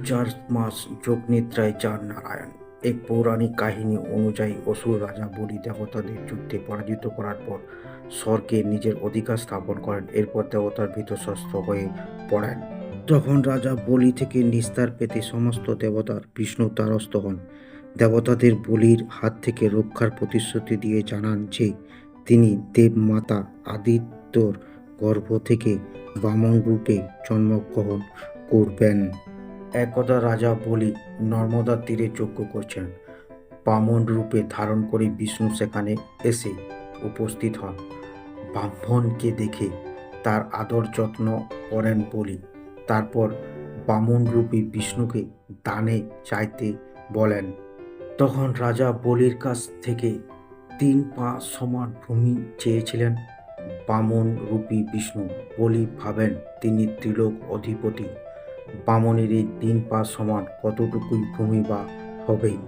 চার মাস যোগনিদ্রায় যান নারায়ণ। এক পৌরাণিক কাহিনী অনুযায়ী অসুর রাজা বলি দেবতাদের যুদ্ধে পরাজিত করার পর স্বর্গে নিজের অধিকার স্থাপন করেন। এরপর দেবতার ভীতস্বস্ত হয়ে পড়েন। তখন রাজা বলি থেকে নিস্তার পেতে সমস্ত দেবতার বিষ্ণু দ্বারস্থ হন। দেবতাদের বলির হাত থেকে রক্ষার প্রতিশ্রুতি দিয়ে জানান যে তিনি দেবমাতা আদিত্যর গর্ভ থেকে বামন রূপে জন্মগ্রহণ করবেন। একদা রাজা বলি নর্মদার তীরে যজ্ঞ করছেন। বামন রূপে ধারণ করে বিষ্ণু সেখানে এসে উপস্থিত হন। ব্রাহ্মণকে দেখে তার আদর যত্ন করেন বলি। তারপর বামন রূপী বিষ্ণুকে দানে চাইতে বলেন। তখন রাজা বলির কাছ থেকে 3 পা সমান ভূমি চেয়েছিলেন। বামন রূপী বিষ্ণু বলি ভাবেন তিনি ত্রিলোক অধিপতি। বামনের এই 3 পা সমান কতটুকুই ভূমি বা হবেই।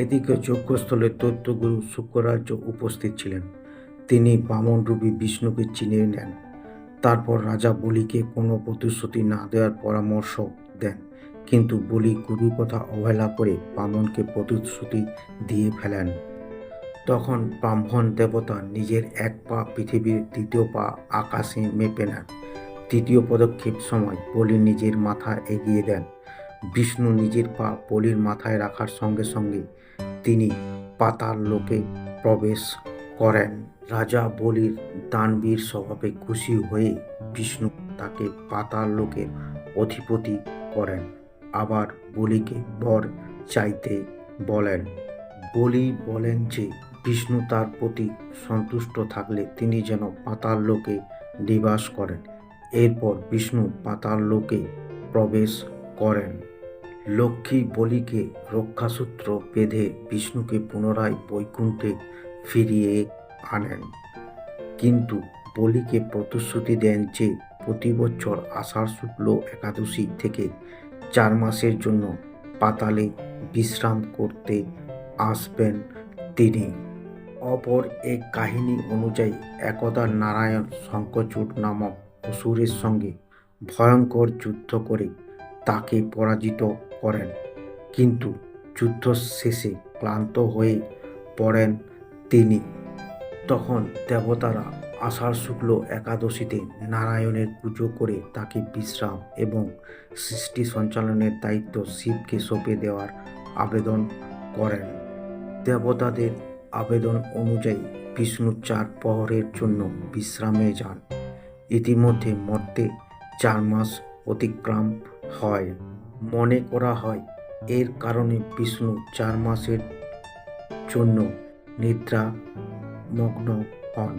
এদিকে যজ্ঞস্থলে দৈত্যগুরু শুক্রাচার্য উপস্থিত ছিলেন। তিনি বামনরূপী বিষ্ণুকে চিনে নেন। তারপর রাজা বলিকে কোনো প্রতিশ্রুতি না দেওয়ার পরামর্শ দেন, কিন্তু বলি গুরুর কথা অবহেলা করে বামনকে প্রতিশ্রুতি দিয়ে ফেলেন। তখন ব্রাহ্মণ দেবতা নিজের 1 পা পৃথিবীর, 2য় পা আকাশে মেপে নেন। 3য় পদক্ষেপ সময় বলি নিজের মাথা এগিয়ে দেন। বিষ্ণু নিজের পা বলির মাথায় রাখার সঙ্গে সঙ্গে তিনি পাতাল লোকে প্রবেশ করেন। রাজা বলির দানবীর স্বভাবে খুশি হয়ে বিষ্ণু তাকে পাতাল লোকের অধিপতি করেন। আবার বলিকে বর চাইতে বলেন। বলি বলেন যে বিষ্ণু তার প্রতি সন্তুষ্ট থাকলে তিনি যেন পাতাল লোকে নিবাস করেন। এরপর বিষ্ণু পাতাল লোকে প্রবেশ করেন। লক্ষ্মী বলিকে রক্ষাসূত্র বেঁধে বিষ্ণুকে পুনরায় বৈকুণ্ঠে ফিরিয়ে আনেন, কিন্তু বলিকে প্রতিশ্রুতি দেন যে প্রতি বছর আষাঢ় শুক্ল একাদশী থেকে 4 মাসের জন্য পাতালে বিশ্রাম করতে আসবেন তিনি। অপর এক কাহিনী অনুযায়ী একদা নারায়ণ শঙ্খচূড় নামক অসুরের সঙ্গে ভয়ঙ্কর যুদ্ধ করে তাকে পরাজিত করেন, কিন্তু যুদ্ধ শেষে ক্লান্ত হয়ে পড়েন তিনি। তখন দেবতারা আষাঢ় শুক্ল একাদশীতে নারায়ণের পুজো করে তাকে বিশ্রাম এবং সৃষ্টি সঞ্চালনের দায়িত্ব শিবকে সঁপে দেওয়ার আবেদন করেন। দেবতাদের আবেদন অনুযায়ী বিষ্ণু 4 প্রহরের জন্য বিশ্রামে যান। ইতিমধ্যে মর্তে 4 মাস অতিক্রম হয়। মনে করা হয় এর কারণে বিষ্ণু 4 মাসের জন্য নিদ্রামগ্ন হন।